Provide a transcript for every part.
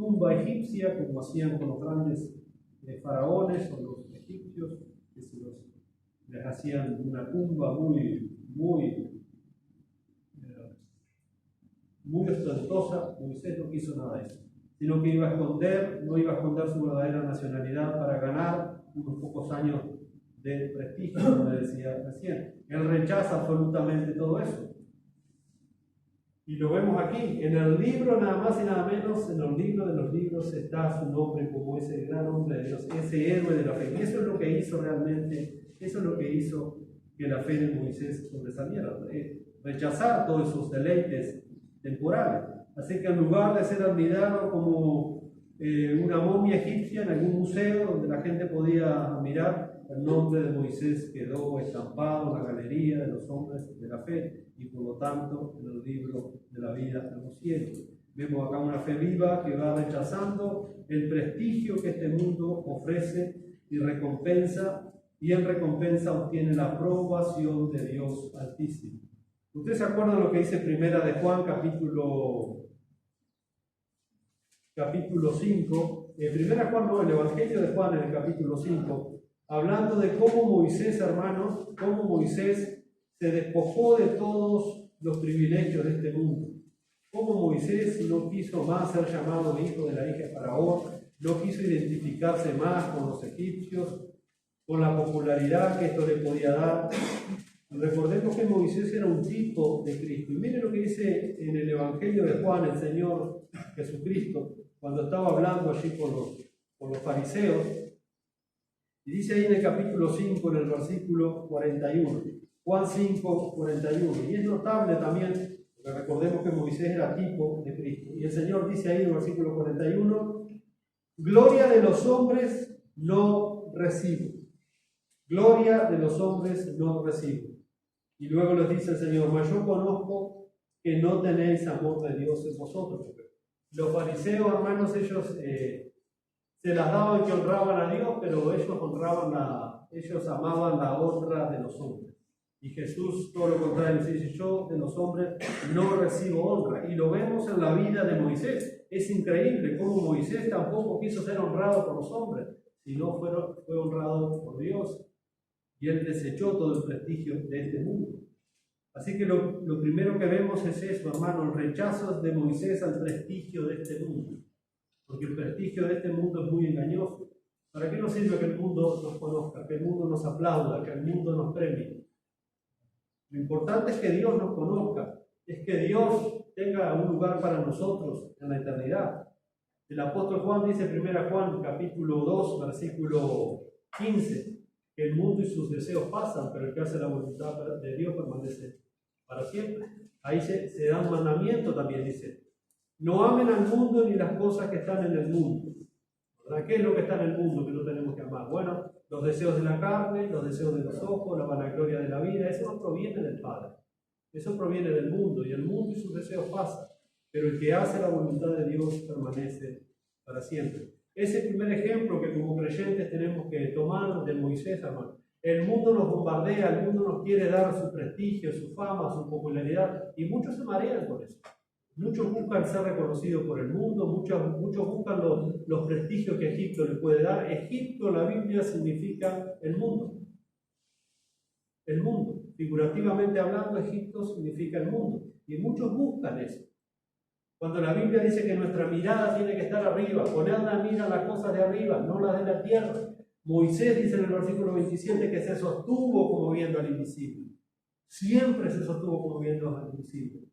tumba egipcia, como hacían con los grandes faraones o los egipcios, que les hacían una tumba muy ostentosa. Moisés no quiso nada de eso, sino que no iba a esconder su verdadera nacionalidad para ganar unos pocos años de prestigio, como le decía recién. Él rechaza absolutamente todo eso. Y lo vemos aquí, en el libro nada más y nada menos, en el libro de los libros está su nombre como ese gran hombre de Dios, ese héroe de la fe. Y eso es lo que hizo realmente, eso es lo que hizo que la fe de Moisés sobresaliera, rechazar todos esos deleites temporales. Así que en lugar de ser admirado como una momia egipcia en algún museo donde la gente podía mirar, el nombre de Moisés quedó estampado en la galería de los hombres de la fe y por lo tanto en el libro de la vida de los cielos. Vemos acá una fe viva que va rechazando el prestigio que este mundo ofrece y en recompensa obtiene la aprobación de Dios Altísimo. ¿Ustedes se acuerdan lo que dice Primera de Juan, capítulo 5? Primera Juan, no, el Evangelio de Juan en el capítulo 5, hablando de cómo Moisés, hermanos, cómo Moisés se despojó de todos los privilegios de este mundo. Cómo Moisés no quiso más ser llamado hijo de la hija de Faraón, no quiso identificarse más con los egipcios, con la popularidad que esto le podía dar. Recordemos que Moisés era un tipo de Cristo. Y miren lo que dice en el Evangelio de Juan el Señor Jesucristo, cuando estaba hablando allí con los fariseos. Y dice ahí en el capítulo 5, en el versículo 41. Juan 5, 41. Y es notable también, porque recordemos que Moisés era tipo de Cristo. Y el Señor dice ahí en el versículo 41, gloria de los hombres no recibo. Gloria de los hombres no recibo. Y luego les dice el Señor, mas yo conozco que no tenéis amor de Dios en vosotros. Los fariseos, hermanos, ellos se las daban que honraban a Dios, pero ellos amaban la honra de los hombres. Y Jesús, todo lo contrario, dice, yo de los hombres no recibo honra. Y lo vemos en la vida de Moisés. Es increíble cómo Moisés tampoco quiso ser honrado por los hombres, sino fue honrado por Dios. Y él desechó todo el prestigio de este mundo. Así que lo primero que vemos es eso, hermano, el rechazo de Moisés al prestigio de este mundo. Porque el prestigio de este mundo es muy engañoso. ¿Para qué nos sirve que el mundo nos conozca, que el mundo nos aplauda, que el mundo nos premie? Lo importante es que Dios nos conozca, es que Dios tenga un lugar para nosotros en la eternidad. El apóstol Juan dice, 1 Juan, capítulo 2, versículo 15, que el mundo y sus deseos pasan, pero el que hace la voluntad de Dios permanece para siempre. Ahí se da un mandamiento también, dice, no amen al mundo ni las cosas que están en el mundo. ¿Verdad? ¿Qué es lo que está en el mundo que no tenemos que amar? Bueno, los deseos de la carne, los deseos de los ojos, la vanagloria de la vida, eso no proviene del Padre. Eso proviene del mundo, y el mundo y sus deseos pasan, pero el que hace la voluntad de Dios permanece para siempre. Ese primer ejemplo que como creyentes tenemos que tomar de Moisés, hermano. El mundo nos bombardea, el mundo nos quiere dar su prestigio, su fama, su popularidad, y muchos se marean por eso. Muchos buscan ser reconocidos por el mundo, muchos buscan los prestigios que Egipto le puede dar. Egipto en la Biblia significa el mundo. El mundo. Figurativamente hablando, Egipto significa el mundo. Y muchos buscan eso. Cuando la Biblia dice que nuestra mirada tiene que estar arriba, poner la mira a las cosas de arriba, no las de la tierra. Moisés dice en el versículo 27 que se sostuvo como viendo al invisible. Siempre se sostuvo como viendo al invisible.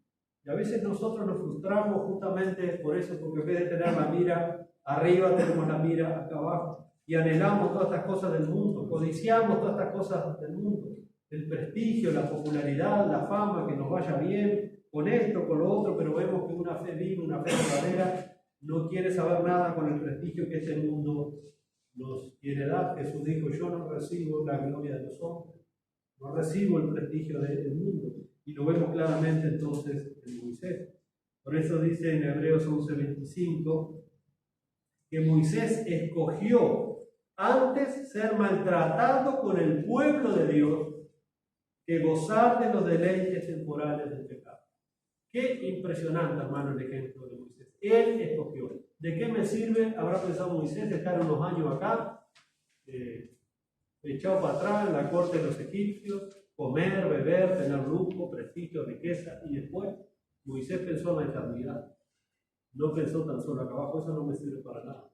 Y a veces nosotros nos frustramos justamente por eso, porque en vez de tener la mira arriba, tenemos la mira acá abajo. Y anhelamos todas estas cosas del mundo, codiciamos todas estas cosas del mundo. El prestigio, la popularidad, la fama, que nos vaya bien, con esto, con lo otro, pero vemos que una fe viva, una fe verdadera, no quiere saber nada con el prestigio que este mundo nos quiere dar. Jesús dijo, yo no recibo la gloria de los hombres, no recibo el prestigio del mundo. Y lo vemos claramente entonces en Moisés. Por eso dice en Hebreos 11:25 que Moisés escogió antes ser maltratado con el pueblo de Dios que gozar de los deleites temporales del pecado. Qué impresionante, hermano, el ejemplo de Moisés. Él escogió. ¿De qué me sirve, habrá pensado Moisés, estar unos años acá, echado para atrás en la corte de los egipcios, comer, beber, tener lujo, prestigio, riqueza, y después Moisés pensó en la eternidad? No pensó tan solo acá abajo, eso no me sirve para nada.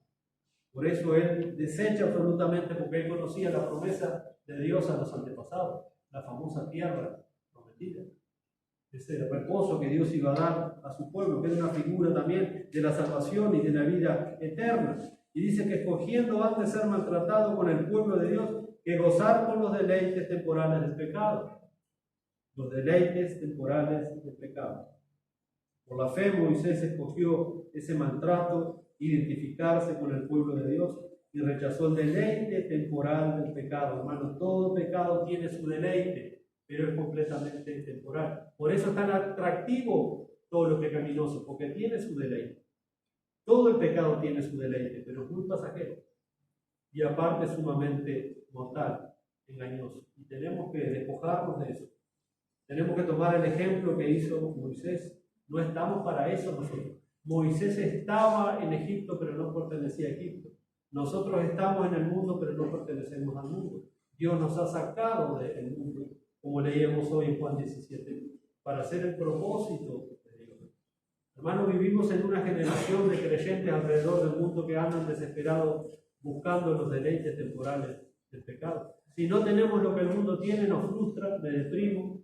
Por eso él desecha absolutamente, porque él conocía la promesa de Dios a los antepasados, la famosa tierra prometida. Ese reposo que Dios iba a dar a su pueblo, que es una figura también de la salvación y de la vida eterna. Y dice que escogiendo antes ser maltratado con el pueblo de Dios, que gozar con los deleites temporales del pecado. Los deleites temporales del pecado. Por la fe Moisés escogió ese maltrato, identificarse con el pueblo de Dios, y rechazó el deleite temporal del pecado. Hermano, todo pecado tiene su deleite, pero es completamente temporal. Por eso es tan atractivo todo lo pecaminoso, porque tiene su deleite. Todo el pecado tiene su deleite, pero es muy pasajero. Y aparte sumamente mortal, engañoso. Y tenemos que despojarnos de eso. Tenemos que tomar el ejemplo que hizo Moisés. No estamos para eso nosotros. Moisés estaba en Egipto, pero no pertenecía a Egipto. Nosotros estamos en el mundo, pero no pertenecemos al mundo. Dios nos ha sacado del mundo, como leíamos hoy en Juan 17, para hacer el propósito de Dios. Hermanos, vivimos en una generación de creyentes alrededor del mundo que andan desesperados buscando los deleites temporales del pecado. Si no tenemos lo que el mundo tiene, nos frustra, me deprimo,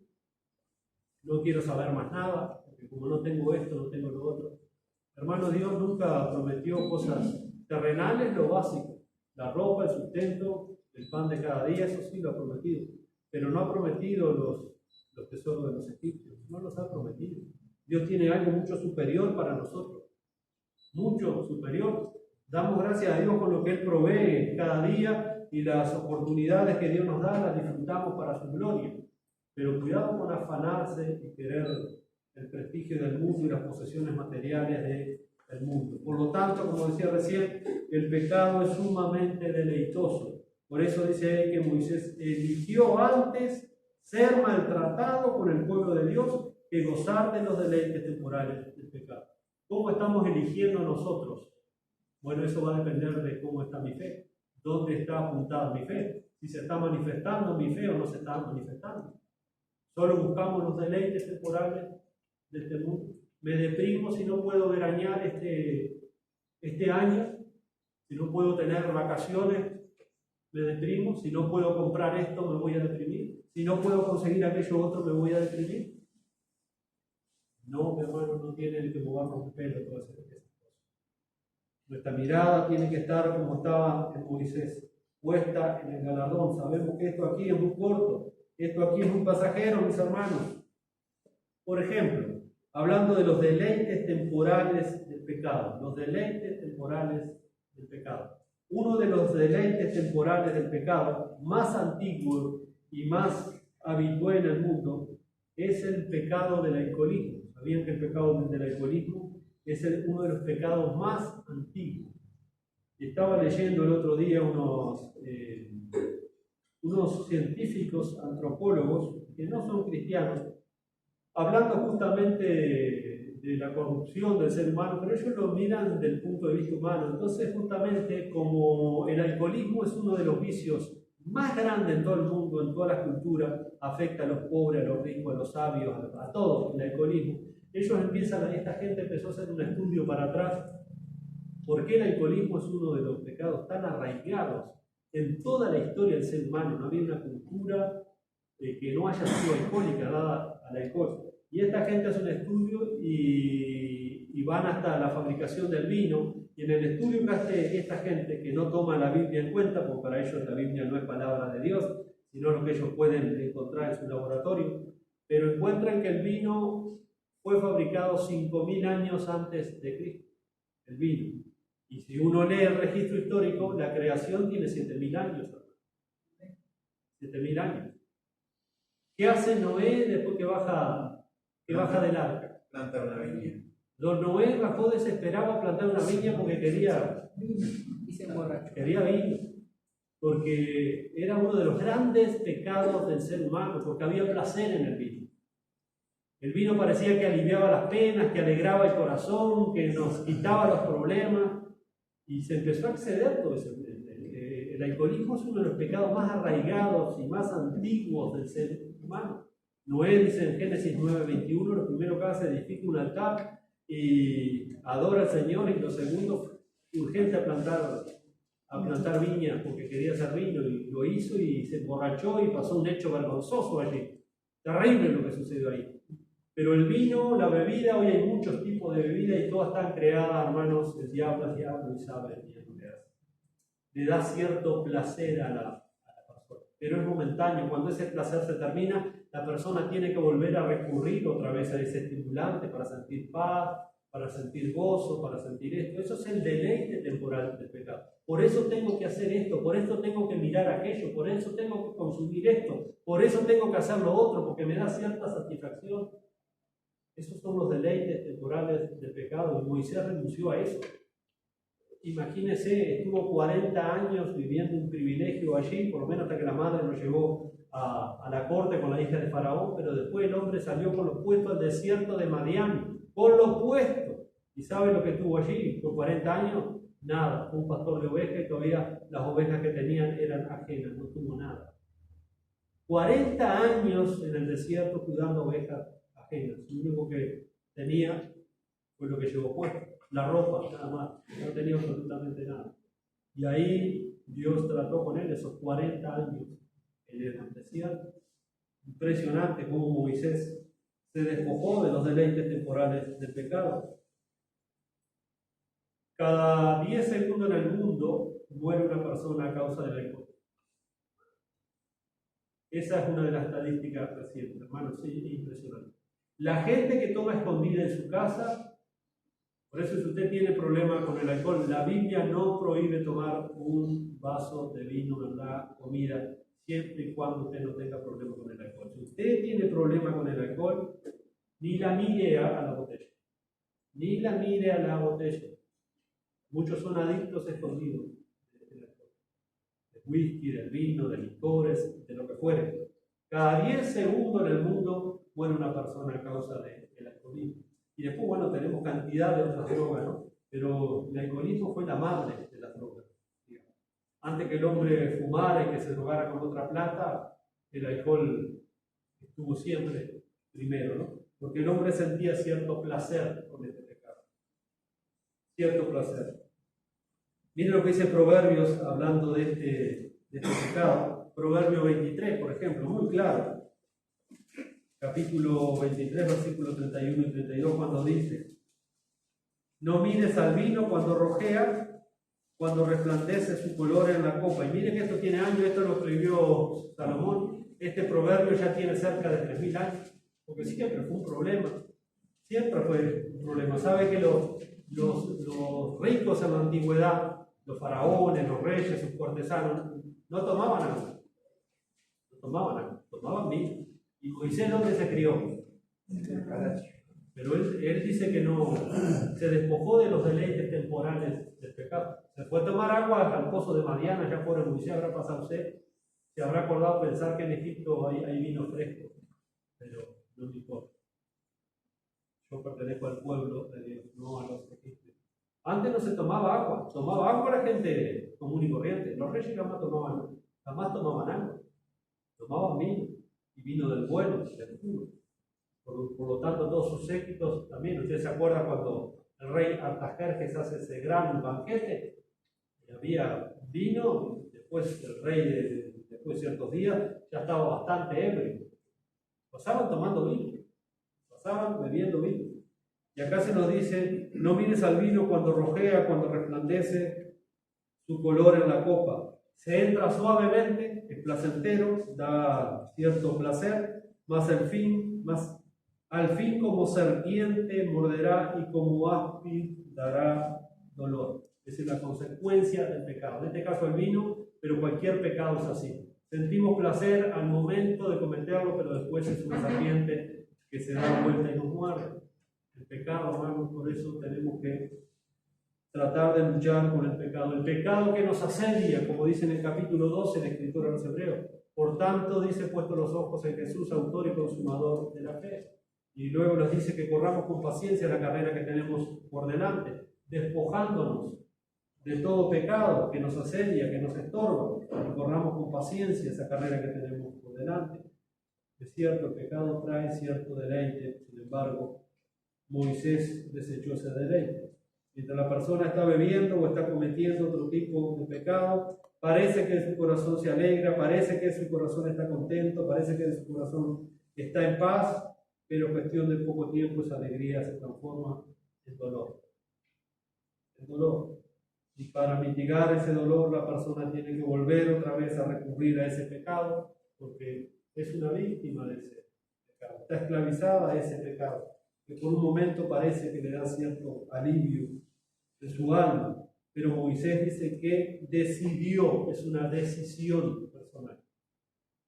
no quiero saber más nada, porque como no tengo esto, no tengo lo otro. Hermanos, Dios nunca prometió cosas terrenales, lo básico, la ropa, el sustento, el pan de cada día, eso sí lo ha prometido, pero no ha prometido los tesoros de los egipcios, no los ha prometido. Dios tiene algo mucho superior para nosotros, mucho superior. Damos gracias a Dios por lo que Él provee cada día y las oportunidades que Dios nos da, las disfrutamos para su gloria. Pero cuidado con afanarse y querer el prestigio del mundo y las posesiones materiales del mundo. Por lo tanto, como decía recién, el pecado es sumamente deleitoso. Por eso dice ahí que Moisés eligió antes ser maltratado por el pueblo de Dios que gozar de los deleites temporales del pecado. ¿Cómo estamos eligiendo nosotros? Bueno, eso va a depender de cómo está mi fe. ¿Dónde está apuntada mi fe? Si se está manifestando mi fe o no se está manifestando. Solo buscamos los deleites temporales de este mundo. Me deprimo si no puedo veranear este año, si no puedo tener vacaciones, me deprimo. Si no puedo comprar esto, me voy a deprimir. Si no puedo conseguir aquello otro, me voy a deprimir. No, mi hermano, no tiene que movernos el pelo todas esas cosas. Nuestra mirada tiene que estar como estaba en Moisés, puesta en el galardón. Sabemos que esto aquí es muy corto, esto aquí es muy pasajero, mis hermanos. Por ejemplo, hablando de los deleites temporales del pecado, los deleites temporales del pecado. Uno de los deleites temporales del pecado más antiguo y más habitual en el mundo es el pecado del alcoholismo. ¿Sabían que el pecado del alcoholismo es uno de los pecados más antiguos? Estaba leyendo el otro día unos científicos antropólogos que no son cristianos, hablando justamente de la corrupción del ser humano, pero ellos lo miran del punto de vista humano. Entonces, justamente como el alcoholismo es uno de los vicios más grandes en todo el mundo, en todas las culturas, afecta a los pobres, a los ricos, a los sabios, a todos, el alcoholismo. Esta gente empezó a hacer un estudio para atrás, por qué el alcoholismo es uno de los pecados tan arraigados en toda la historia del ser humano. No había una cultura que no haya sido alcohólica dada al alcohol. Y esta gente hace un estudio y van hasta la fabricación del vino, y en el estudio que hace esta gente, que no toma la Biblia en cuenta, porque para ellos la Biblia no es palabra de Dios, sino lo que ellos pueden encontrar en su laboratorio, pero encuentran que el vino fue fabricado 5.000 años antes de Cristo, el vino. Y si uno lee el registro histórico, la creación tiene 7.000 años. 7.000 años. ¿Qué hace Noé después que baja del arca? Plantar una viña. Don Noé bajó desesperado a plantar una viña porque quería vino. Porque era uno de los grandes pecados del ser humano, porque había placer en el vino. El vino parecía que aliviaba las penas, que alegraba el corazón, que nos quitaba los problemas, y se empezó a exceder todo eso. El alcoholismo es uno de los pecados más arraigados y más antiguos del ser humano. Noé dice en Génesis 9:21, lo primero que hace, edifica un altar y adora al Señor, y lo segundo, urgente a plantar viña, porque quería hacer vino, y lo hizo y se emborrachó y pasó un hecho vergonzoso allí. Terrible lo que sucedió ahí. Pero el vino, la bebida, hoy hay muchos tipos de bebida y todas están creadas, hermanos, el diablo y sabe el diablo que hace. Le da cierto placer a la persona, pero es momentáneo. Cuando ese placer se termina, la persona tiene que volver a recurrir otra vez a ese estimulante para sentir paz, para sentir gozo, para sentir esto. Eso es el deleite temporal del pecado. Por eso tengo que hacer esto, por eso tengo que mirar aquello, por eso tengo que consumir esto, por eso tengo que hacer lo otro, porque me da cierta satisfacción. Esos son los deleites temporales del pecado, y Moisés renunció a eso. Imagínese, estuvo 40 años viviendo un privilegio allí, por lo menos hasta que la madre lo llevó a la corte con la hija de Faraón, pero después el hombre salió con los puestos al desierto de Madián, con los puestos. ¿Y sabe lo que tuvo allí? Por 40 años, nada. Un pastor de ovejas, y todavía las ovejas que tenían eran ajenas, no tuvo nada. 40 años en el desierto cuidando ovejas ajenas. Lo único que tenía fue lo que llevó puesto, la ropa, nada más. No tenía absolutamente nada. Y ahí Dios trató con él esos 40 años en el desierto. Impresionante cómo Moisés se despojó de los deleites temporales del pecado. Cada 10 segundos en el mundo muere una persona a causa del alcohol. Esa es una de las estadísticas recientes, hermanos, sí, impresionante. La gente que toma escondida en su casa, por eso si usted tiene problema con el alcohol, la Biblia no prohíbe tomar un vaso de vino, ¿verdad? Comida, siempre y cuando usted no tenga problema con el alcohol. Si usted tiene problema con el alcohol, ni la mire a la botella. Ni la mire a la botella. Muchos son adictos escondidos del alcohol. Del whisky, del vino, de licores, de lo que fuere. Cada 10 segundos en el mundo muere una persona a causa del alcoholismo. Y después, bueno, tenemos cantidad de otras drogas, ¿no? Pero el alcoholismo fue la madre de las drogas. Digamos. Antes que el hombre fumara y que se drogara con otra plata, el alcohol estuvo siempre primero, ¿no? Porque el hombre sentía cierto placer con este pecado. Cierto placer. Miren lo que dice Proverbios hablando de este pecado. Proverbio 23, por ejemplo, muy claro. Capítulo 23, versículos 31 y 32, cuando dice: no mires al vino cuando rojea, cuando resplandece su color en la copa. Y miren que esto tiene años, esto lo escribió Salomón. Este proverbio ya tiene cerca de 3000 años, porque siempre fue un problema. Siempre fue un problema. ¿Sabe que los ricos en la antigüedad, los faraones, los reyes, sus cortesanos, no tomaban agua? No tomaban agua, tomaban vino. ¿Y Moisés dónde se crió? Pero él dice que no, se despojó de los deleites temporales del pecado. Se fue a tomar agua al pozo de Madiana, ya por Moisés habrá pasado usted. Se habrá acordado pensar que en Egipto hay vino fresco, pero no me importa. Yo pertenezco al pueblo de Dios, no a los egipcios. Antes no se tomaba agua la gente común y corriente. Los reyes jamás tomaban agua, tomaban vino, y vino del bueno, del puro. Por lo tanto, todos sus séquitos también. ¿Usted se acuerda cuando el rey Artajerjes hace ese gran banquete? Y había vino, después el rey, después de ciertos días, ya estaba bastante ebrio. Pasaban tomando vino, pasaban bebiendo vino. Y acá se nos dice: no mires al vino cuando rojea, cuando resplandece su color en la copa. Se entra suavemente, es placentero, da cierto placer, mas al fin como serpiente morderá y como áspid dará dolor. Esa es la consecuencia del pecado. En este caso el vino, pero cualquier pecado es así. Sentimos placer al momento de cometerlo, pero después es una serpiente que se da vuelta y nos muerde. El pecado, hermanos, por eso tenemos que tratar de luchar con el pecado. El pecado que nos asedia, como dice en el capítulo 12 de la Escritura de los Hebreos. Por tanto, dice, puesto los ojos en Jesús, autor y consumador de la fe. Y luego nos dice que corramos con paciencia la carrera que tenemos por delante, despojándonos de todo pecado que nos asedia, que nos estorba, y corramos con paciencia esa carrera que tenemos por delante. Es cierto, el pecado trae cierto deleite, sin embargo, Moisés desechó ese deleite. Mientras la persona está bebiendo o está cometiendo otro tipo de pecado, parece que su corazón se alegra, parece que su corazón está contento, parece que su corazón está en paz, pero en cuestión de poco tiempo esa alegría se transforma en dolor. En dolor. Y para mitigar ese dolor la persona tiene que volver otra vez a recurrir a ese pecado, porque es una víctima de ese pecado, está esclavizada a ese pecado, que por un momento parece que le da cierto alivio de su alma, pero Moisés dice que decidió, es una decisión personal.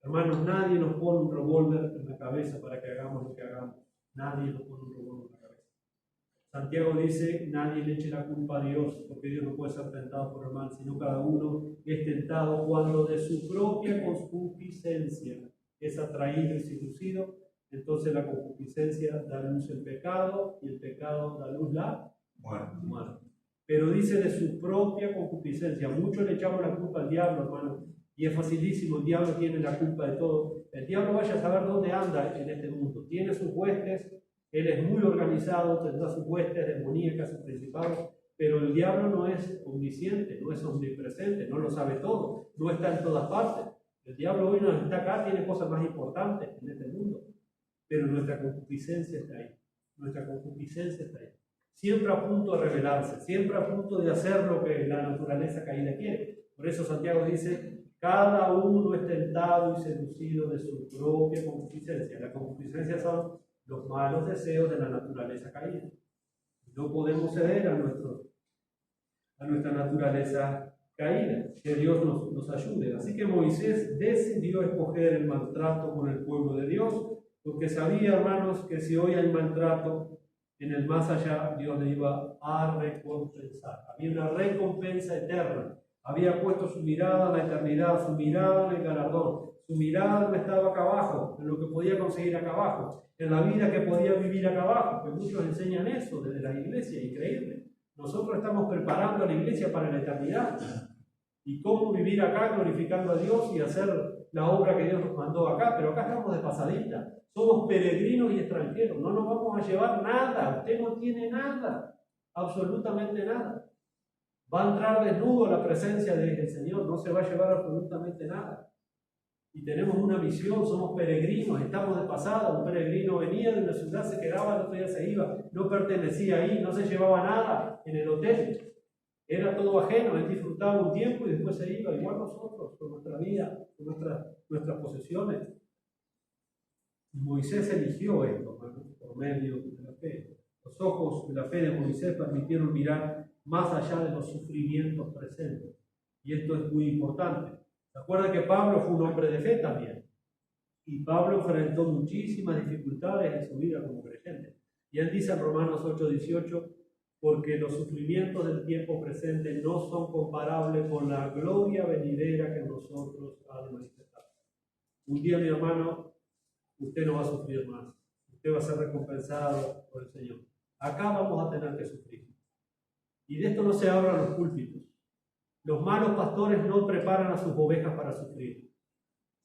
Hermanos, nadie nos pone un revólver en la cabeza para que hagamos lo que hagamos, nadie nos pone un revólver en la cabeza. Santiago dice, nadie le eche la culpa a Dios, porque Dios no puede ser tentado por el mal, sino cada uno es tentado cuando de su propia concupiscencia es atraído y seducido. Entonces la concupiscencia da luz el pecado, y el pecado da luz la muerte. Pero dice de su propia concupiscencia. Muchos le echamos la culpa al diablo, hermano, y es facilísimo, el diablo tiene la culpa de todo. El diablo vaya a saber dónde anda en este mundo. Tiene sus huestes. Él es muy organizado, tendrá sus huestes demoníacas, sus principados, pero el diablo no es omnisciente, no es omnipresente, no lo sabe todo, no está en todas partes. El diablo hoy no está acá, tiene cosas más importantes en este mundo, pero nuestra concupiscencia está ahí, nuestra concupiscencia está ahí. Siempre a punto de rebelarse, siempre a punto de hacer lo que la naturaleza caída quiere. Por eso Santiago dice, cada uno es tentado y seducido de su propia concupiscencia. La concupiscencia son los malos deseos de la naturaleza caída. No podemos ceder a nuestra naturaleza caída. Que Dios nos ayude. Así que Moisés decidió escoger el maltrato con el pueblo de Dios, porque sabía, hermanos, que si hoy hay maltrato, en el más allá Dios le iba a recompensar. Había una recompensa eterna. Había puesto su mirada en la eternidad, su mirada en el galardón. Su mirada no estaba acá abajo, en lo que podía conseguir acá abajo, en la vida que podía vivir acá abajo, que muchos enseñan eso desde la iglesia, increíble. Nosotros estamos preparando a la iglesia para la eternidad. Y cómo vivir acá glorificando a Dios y hacer la obra que Dios nos mandó acá, pero acá estamos de pasadita. Somos peregrinos y extranjeros, no nos vamos a llevar nada, usted no tiene nada, absolutamente nada. Va a entrar desnudo a la presencia del Señor, no se va a llevar absolutamente nada. Y tenemos una misión, somos peregrinos, estamos de pasada. Un peregrino venía de una ciudad, se quedaba, el otro día se iba, no pertenecía ahí, no se llevaba nada en el hotel. Era todo ajeno, él disfrutaba un tiempo y después se iba, igual nosotros, con nuestra vida, con nuestras posesiones. Moisés eligió esto, por medio de la fe. Los ojos de la fe de Moisés permitieron mirar más allá de los sufrimientos presentes. Y esto es muy importante. ¿Se acuerda que Pablo fue un hombre de fe también? Y Pablo enfrentó muchísimas dificultades en su vida como creyente. Y él dice en Romanos 8:18, porque los sufrimientos del tiempo presente no son comparables con la gloria venidera que en nosotros ha de manifestar. Un día, mi hermano, usted no va a sufrir más. Usted va a ser recompensado por el Señor. Acá vamos a tener que sufrir. Y de esto no se habla en los púlpitos. Los malos pastores no preparan a sus ovejas para sufrir.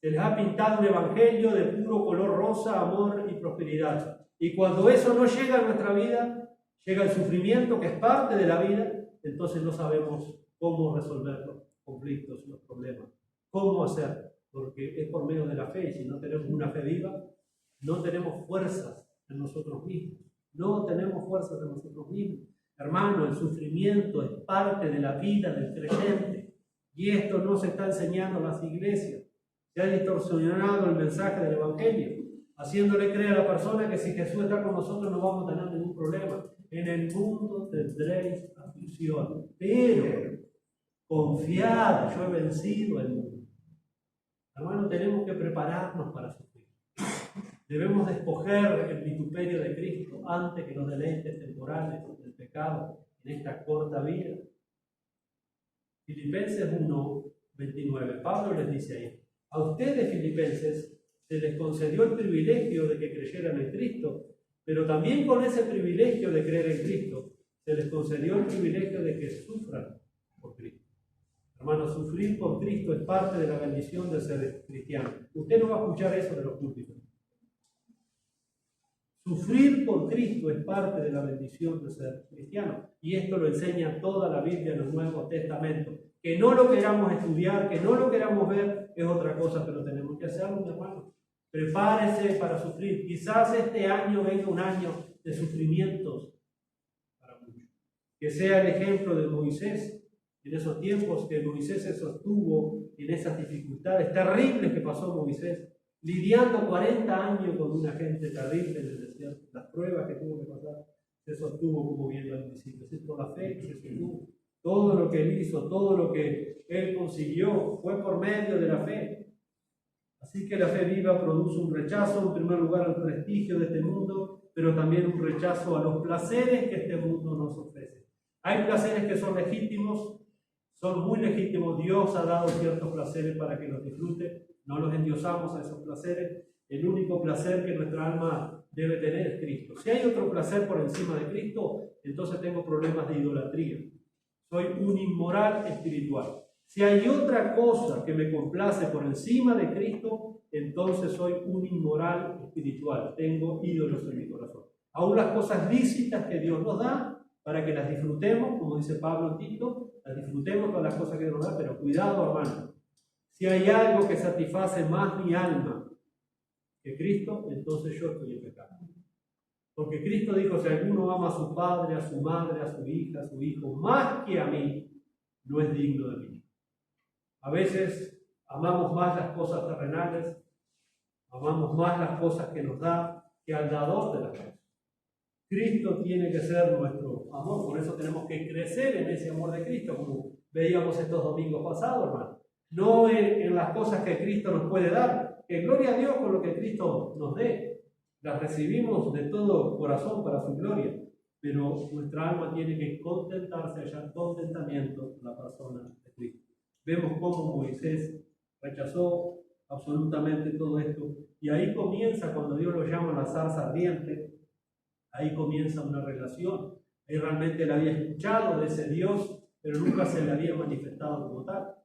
Se les ha pintado un evangelio de puro color rosa, amor y prosperidad. Y cuando eso no llega a nuestra vida, llega el sufrimiento que es parte de la vida, entonces no sabemos cómo resolver los conflictos, los problemas. ¿Cómo hacer? Porque es por medio de la fe. Y si no tenemos una fe viva, no tenemos fuerzas en nosotros mismos. No tenemos fuerzas en nosotros mismos. Hermano, el sufrimiento es parte de la vida del creyente. Y esto no se está enseñando en las iglesias. Se ha distorsionado el mensaje del evangelio, haciéndole creer a la persona que si Jesús está con nosotros no vamos a tener ningún problema. En el mundo tendréis aflicción, pero confiad, yo he vencido el mundo. Hermano, tenemos que prepararnos para sufrir. Debemos escoger el vituperio de Cristo antes que los deleites temporales del pecado en esta corta vida. Filipenses 1:29. Pablo les dice ahí: a ustedes, filipenses, se les concedió el privilegio de que creyeran en Cristo Pero también con ese privilegio de creer en Cristo, se les concedió el privilegio de que sufran por Cristo. Hermanos, sufrir por Cristo es parte de la bendición de ser cristiano. Usted no va a escuchar eso de los púlpitos. Sufrir por Cristo es parte de la bendición de ser cristiano. Y esto lo enseña toda la Biblia en los Nuevos Testamentos. Que no lo queramos estudiar, que no lo queramos ver, es otra cosa, pero tenemos que hacerlo, mi hermano. Prepárese para sufrir. Quizás este año venga un año de sufrimientos para muchos. Que sea el ejemplo de Moisés en esos tiempos que Moisés se sostuvo en esas dificultades terribles que pasó Moisés, lidiando 40 años con una gente terrible en el desierto. Las pruebas que tuvo que pasar, se sostuvo como viendo al principio. Es por la fe que se sostuvo. Todo lo que él hizo, todo lo que él consiguió, fue por medio de la fe. Así que la fe viva produce un rechazo, en primer lugar, al prestigio de este mundo, pero también un rechazo a los placeres que este mundo nos ofrece. Hay placeres que son legítimos, son muy legítimos. Dios ha dado ciertos placeres para que los disfrute. No los endiosamos a esos placeres. El único placer que nuestra alma debe tener es Cristo. Si hay otro placer por encima de Cristo, entonces tengo problemas de idolatría. Soy un inmoral espiritual. Si hay otra cosa que me complace por encima de Cristo, entonces soy un inmoral espiritual. Tengo ídolos en mi corazón. Aún las cosas lícitas que Dios nos da, para que las disfrutemos, como dice Pablo en Tito, las disfrutemos con las cosas que nos da, pero cuidado, hermano. Si hay algo que satisface más mi alma que Cristo, entonces yo estoy en pecado. Porque Cristo dijo, si alguno ama a su padre, a su madre, a su hija, a su hijo, más que a mí, no es digno de mí. A veces amamos más las cosas terrenales, amamos más las cosas que nos da que al dador de las cosas. Cristo tiene que ser nuestro amor, por eso tenemos que crecer en ese amor de Cristo, como veíamos estos domingos pasados, hermano. No en las cosas que Cristo nos puede dar, que gloria a Dios por lo que Cristo nos dé. Las recibimos de todo corazón para su gloria, pero nuestra alma tiene que contentarse, hallar contentamiento en la persona de Cristo. Vemos cómo Moisés rechazó absolutamente todo esto, y ahí comienza, cuando Dios lo llama a la zarza ardiente, ahí comienza una relación. Ahí realmente él había escuchado de ese Dios, pero nunca se le había manifestado como tal.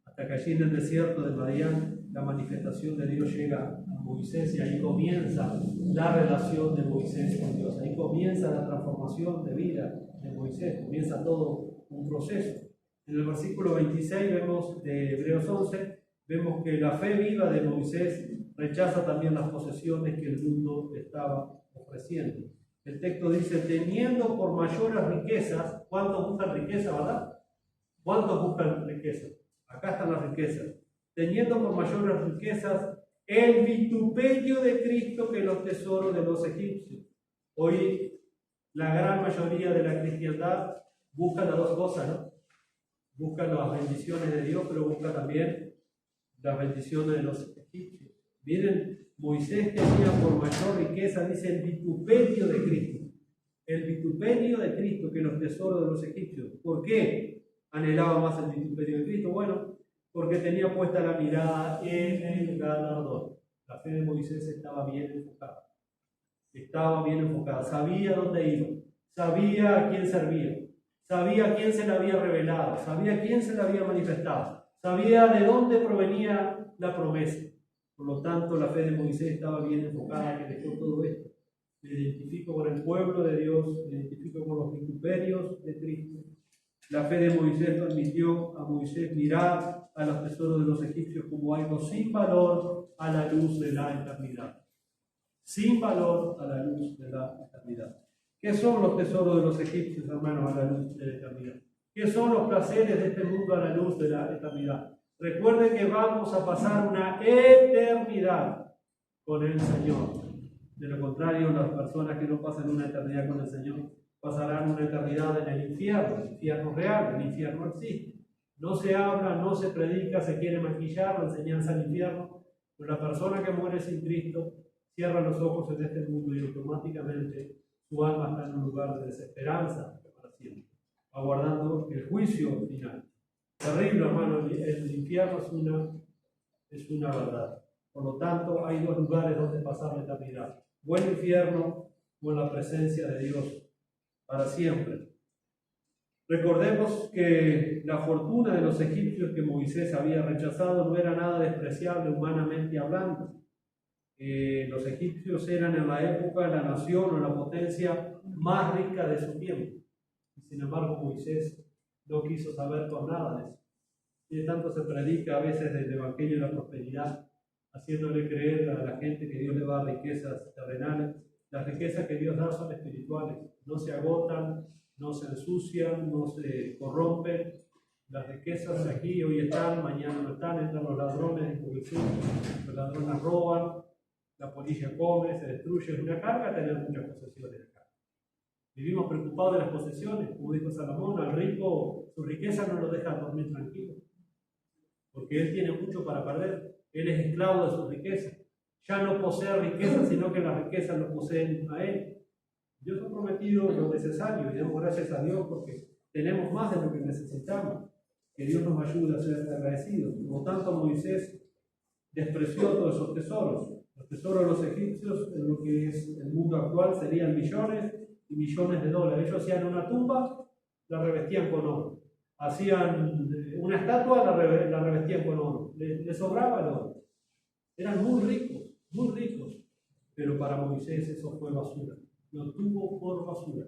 Hasta que allí en el desierto de Madián, la manifestación de Dios llega a Moisés, y ahí comienza la relación de Moisés con Dios. Ahí comienza la transformación de vida de Moisés, comienza todo un proceso. En el versículo 26 vemos de Hebreos 11, vemos que la fe viva de Moisés rechaza también las posesiones que el mundo le estaba ofreciendo. El texto dice, teniendo por mayores riquezas. ¿Cuántos buscan riqueza, verdad? ¿Cuántos buscan riqueza? Acá están las riquezas. Teniendo por mayores riquezas el vituperio de Cristo que los tesoros de los egipcios. Hoy la gran mayoría de la cristiandad busca las dos cosas, ¿no? Buscan las bendiciones de Dios, pero busca también las bendiciones de los egipcios. Miren, Moisés tenía por mayor riqueza, dice, el vituperio de Cristo. El vituperio de Cristo que los tesoros de los egipcios. ¿Por qué anhelaba más el vituperio de Cristo? Bueno, porque tenía puesta la mirada en el galardón. La fe de Moisés estaba bien enfocada. Estaba bien enfocada. Sabía dónde iba. Sabía a quién servía. Sabía a quién se le había revelado. Sabía a quién se le había manifestado. Sabía de dónde provenía la promesa. Por lo tanto, la fe de Moisés estaba bien enfocada, que dejó todo esto. Me identifico con el pueblo de Dios, me identifico con los vituperios de Cristo. La fe de Moisés permitió a Moisés mirar a los tesoros de los egipcios como algo sin valor a la luz de la eternidad. Sin valor a la luz de la eternidad. ¿Qué son los tesoros de los egipcios, hermanos, a la luz de la eternidad? ¿Qué son los placeres de este mundo a la luz de la eternidad? Recuerden que vamos a pasar una eternidad con el Señor. De lo contrario, las personas que no pasan una eternidad con el Señor pasarán una eternidad en el infierno real. El infierno existe. No se habla, no se predica, se quiere maquillar la enseñanza del infierno. Pero la persona que muere sin Cristo cierra los ojos en este mundo y automáticamente su alma está en un lugar de desesperanza para siempre, aguardando el juicio final. Terrible, hermano, el infierno es una verdad. Por lo tanto, hay dos lugares donde pasar la eternidad. O el infierno o en la presencia de Dios para siempre. Recordemos que la fortuna de los egipcios que Moisés había rechazado no era nada despreciable humanamente hablando. Los egipcios eran en la época la nación o la potencia más rica de su tiempo. Y sin embargo, Moisés no quiso saber con nada de eso. Y tanto se predica a veces del Evangelio de la prosperidad, haciéndole creer a la gente que Dios le da riquezas terrenales. Las riquezas que Dios da son espirituales, no se agotan, no se ensucian, no se corrompen. Las riquezas aquí hoy están, mañana no están, entran los ladrones, los ladrones roban, la polilla come, se destruye. Es una carga tener muchas posesiones acá. Vivimos preocupados de las posesiones, como dijo Salomón, al rico su riqueza no lo deja dormir tranquilo, porque él tiene mucho para perder, él es esclavo de su riqueza. Ya no posee riqueza, sino que las riquezas lo poseen a él. Dios ha prometido lo necesario y damos gracias a Dios porque tenemos más de lo que necesitamos. Que Dios nos ayude a ser agradecidos. Por lo tanto, Moisés despreció todos esos tesoros. Los tesoros de los egipcios, en lo que es el mundo actual, serían millones y millones de dólares. Ellos hacían una tumba, la revestían con oro. Hacían una estatua, la revestían con oro. Les sobraba el oro. Eran muy ricos. Pero para Moisés eso fue basura. Lo tuvo por basura.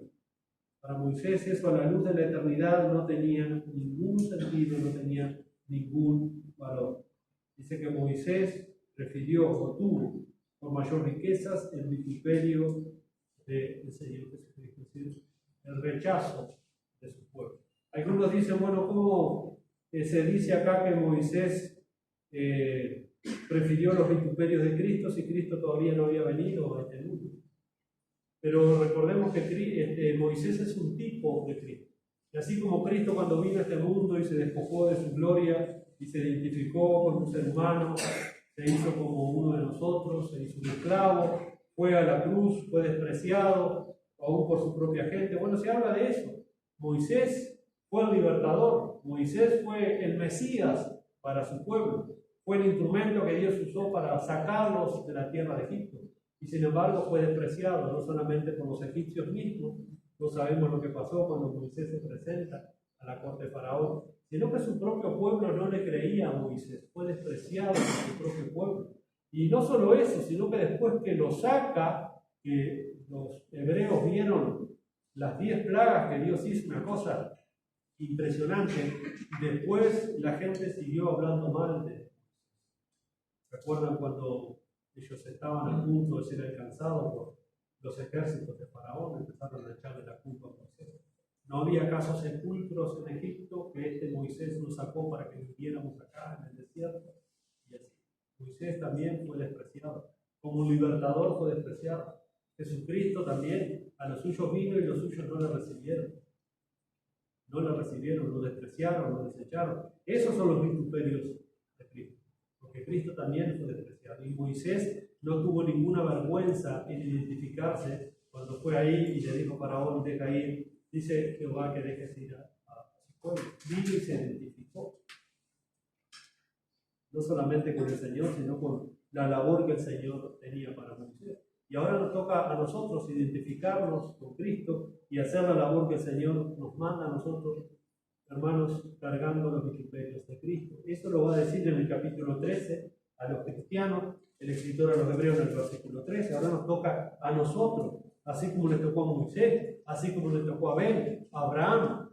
Para Moisés eso a la luz de la eternidad no tenía ningún sentido, no tenía ningún valor. Dice que Moisés prefirió o tuvo por mayor riquezas el vituperio del Señor Jesucristo, es decir, el rechazo de su pueblo. Algunos dicen, bueno, ¿cómo se dice acá que Moisés prefirió los vituperios de Cristo si Cristo todavía no había venido a este mundo? Pero recordemos que Moisés es un tipo de Cristo. Y así como Cristo cuando vino a este mundo y se despojó de su gloria y se identificó con un ser humano, se hizo como uno de nosotros, se hizo un esclavo, fue a la cruz, fue despreciado, aún por su propia gente. Bueno, se habla de eso. Moisés fue el libertador, Moisés fue el Mesías para su pueblo, fue el instrumento que Dios usó para sacarlos de la tierra de Egipto. Y sin embargo fue despreciado, no solamente por los egipcios mismos, no sabemos lo que pasó cuando Moisés se presenta a la corte de Faraón, sino que su propio pueblo no le creía a Moisés, fue despreciado por su propio pueblo. Y no solo eso, sino que después que lo saca, que los hebreos vieron las 10 plagas que Dios hizo, una cosa impresionante, después la gente siguió hablando mal de él. ¿Recuerdan cuando ellos estaban a punto de ser alcanzados por los ejércitos de Faraón? Empezaron a echarle la culpa a Moisés. ¿No había acaso sepulcros en Egipto que Moisés nos sacó para que viviéramos acá en el desierto? Y así. Moisés también fue despreciado. Como libertador fue despreciado. Jesucristo también, a los suyos vino y los suyos no le recibieron. No le recibieron, lo despreciaron, lo desecharon. Esos son los vituperios de Cristo. Porque Cristo también fue despreciado. Y Moisés no tuvo ninguna vergüenza en identificarse cuando fue ahí y le dijo a Faraón, deja ir. Dice Jehová que dejes ir a su pueblo. Vino y se identificó. No solamente con el Señor, sino con la labor que el Señor tenía para Moisés. Y ahora nos toca a nosotros identificarnos con Cristo y hacer la labor que el Señor nos manda a nosotros, hermanos, cargando los vituperios de Cristo. Eso lo va a decir en el capítulo 13 a los cristianos, el escritor a los hebreos en el versículo 13. Ahora nos toca a nosotros, así como le tocó a Moisés, así como le tocó a Abel, a Abraham,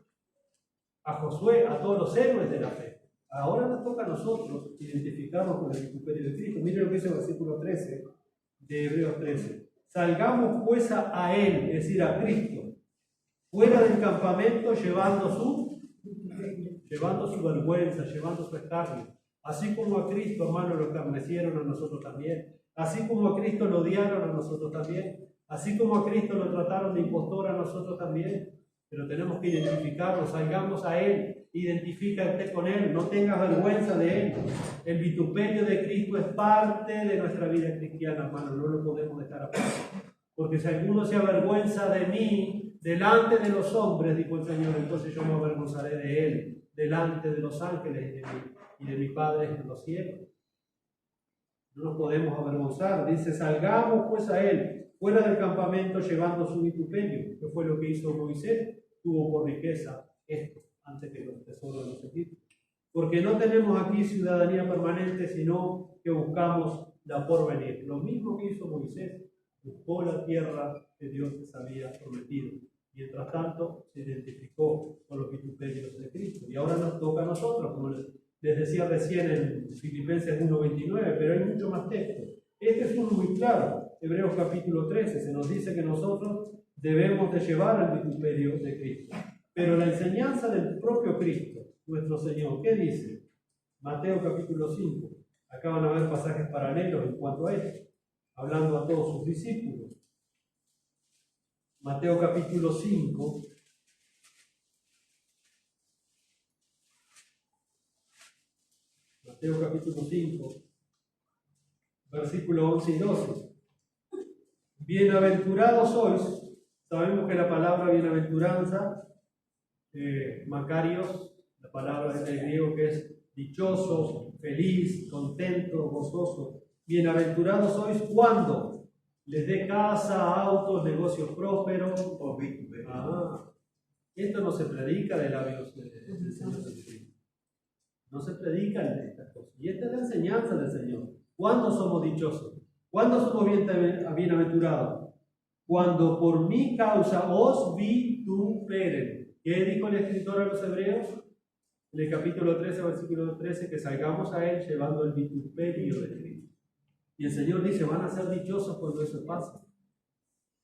a Josué, a todos los héroes de la fe. Ahora nos toca a nosotros identificarnos con el vituperio de Cristo. Miren lo que dice el versículo 13 de Hebreos 13. Salgamos pues a Él, es decir, a Cristo, fuera del campamento llevando su vergüenza, llevando su escarnio. Así como a Cristo, hermanos, lo escarnecieron a nosotros también. Así como a Cristo lo odiaron a nosotros también. Así como a Cristo lo trataron de impostor a nosotros también. Pero tenemos que identificarnos, salgamos a Él, identifícate con Él, no tengas vergüenza de Él. El vituperio de Cristo es parte de nuestra vida cristiana, hermano, no lo podemos dejar aparte. Porque si alguno se avergüenza de mí, delante de los hombres, dijo el Señor, entonces yo me avergonzaré de Él, delante de los ángeles y de mi Padre en los cielos. No nos podemos avergonzar, dice, salgamos pues a Él, fuera del campamento llevando su vituperio, que fue lo que hizo Moisés, tuvo por riqueza esto, antes que los tesoros de los egipcios. Porque no tenemos aquí ciudadanía permanente, sino que buscamos la porvenir. Lo mismo que hizo Moisés, buscó la tierra que Dios les había prometido. Mientras tanto, se identificó con los vituperios de Cristo. Y ahora nos toca a nosotros, como les decía recién en Filipenses 1:29, pero hay mucho más texto. Este es uno muy claro. Hebreos capítulo 13, se nos dice que nosotros debemos de llevar al vituperio de Cristo. Pero la enseñanza del propio Cristo, nuestro Señor, ¿qué dice? Mateo capítulo 5. Acá van a ver pasajes paralelos en cuanto a esto, hablando a todos sus discípulos. Mateo capítulo 5. Mateo capítulo 5, versículos 11 y 12. Bienaventurados sois, sabemos que la palabra bienaventuranza, Macarios, la palabra del griego que es dichosos, feliz, contento, gozoso. Bienaventurados sois cuando les dé casa, autos, negocios prósperos. Esto no se predica de labios del Señor Jesucristo. No se predica de estas cosas. Y esta es la enseñanza del Señor. ¿Cuándo somos dichosos? ¿Cuándo somos bienaventurados? Cuando por mi causa os vituperen. ¿Qué dijo el escritor a los hebreos? En el capítulo 13, versículo 13, que salgamos a él llevando el vituperio de Cristo. Y el Señor dice, van a ser dichosos cuando eso pase.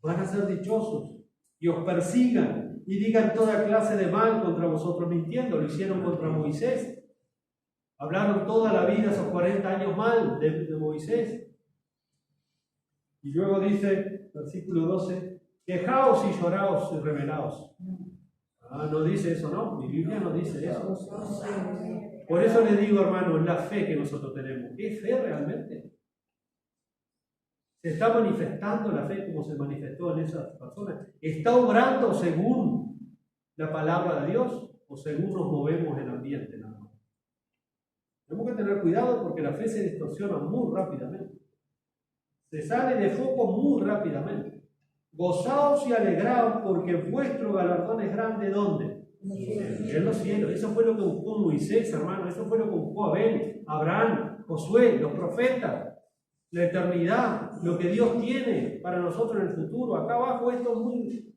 Van a ser dichosos. Y os persigan y digan toda clase de mal contra vosotros mintiendo. Lo hicieron contra Moisés. Hablaron toda la vida, esos 40 años mal de Moisés. Y luego dice, versículo 12, quejaos y lloraos y rebelaos. No dice eso, ¿no? Mi Biblia no dice eso. Por eso les digo, hermanos, la fe que nosotros tenemos. ¿Es fe realmente? ¿Se está manifestando la fe como se manifestó en esas personas? ¿Está obrando según la palabra de Dios o según nos movemos en el ambiente? Nada más. Tenemos que tener cuidado porque la fe se distorsiona muy rápidamente. Se sale de foco muy rápidamente. Gozaos y alegraos porque vuestro galardón es grande. ¿Dónde? En los cielos. Eso fue lo que buscó Moisés, hermano. Eso fue lo que buscó Abel, Abraham, Josué, los profetas. La eternidad, lo que Dios tiene para nosotros en el futuro. Acá abajo esto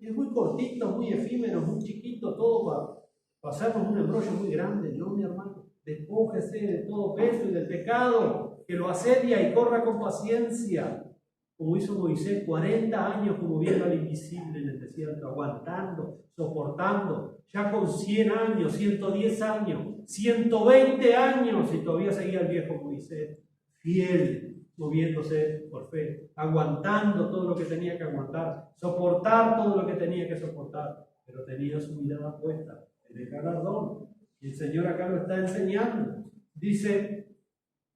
es muy cortito, muy efímero, muy chiquito, todo para hacernos un embrollo muy grande. No, mi hermano. Despójese de todo peso y del pecado que lo asedia y corra con paciencia. Como hizo Moisés, 40 años como viendo al invisible en el desierto, aguantando, soportando, ya con 100 años, 110 años, 120 años, y todavía seguía el viejo Moisés, fiel, moviéndose por fe, aguantando todo lo que tenía que aguantar, soportar todo lo que tenía que soportar, pero tenía su mirada puesta en el galardón. Y el Señor acá lo está enseñando. Dice,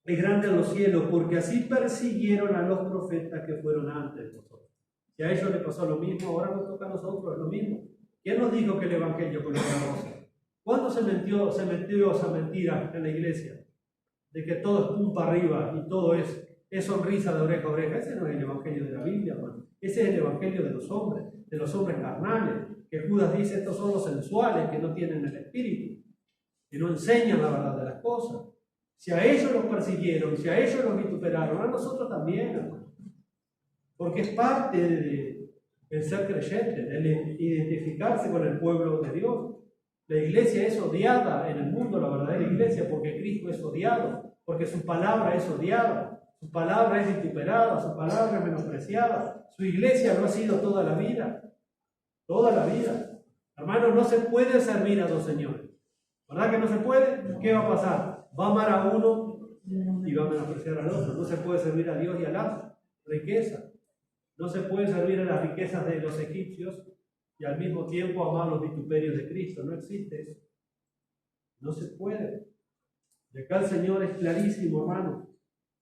es grande en los cielos, porque así persiguieron a los profetas que fueron antes de nosotros. Si a ellos les pasó lo mismo, ahora nos toca a nosotros, es lo mismo. ¿Quién nos dijo que el Evangelio fue una cosa? ¿Cuándo se metió esa mentira en la iglesia? De que todo es pum para arriba y todo es sonrisa de oreja a oreja. Ese no es el Evangelio de la Biblia, hermano. Ese es el Evangelio de los hombres carnales, que Judas dice, estos son los sensuales, que no tienen el espíritu, que no enseñan la verdad de las cosas. Si a ellos los persiguieron, si a ellos los vituperaron, a nosotros también, hermano. Porque es parte del ser creyente, del identificarse con el pueblo de Dios. La iglesia es odiada en el mundo, la verdadera iglesia, porque Cristo es odiado, porque su palabra es odiada, su palabra es vituperada, su palabra es menospreciada. Su iglesia lo ha sido toda la vida. Toda la vida. Hermano, no se puede servir a dos señores. ¿Verdad que no se puede? ¿Qué va a pasar? Va a amar a uno y va a menospreciar al otro. No se puede servir a Dios y a la riqueza. No se puede servir a las riquezas de los egipcios y al mismo tiempo amar los vituperios de Cristo. No existe eso. No se puede. Y acá el Señor es clarísimo, hermano.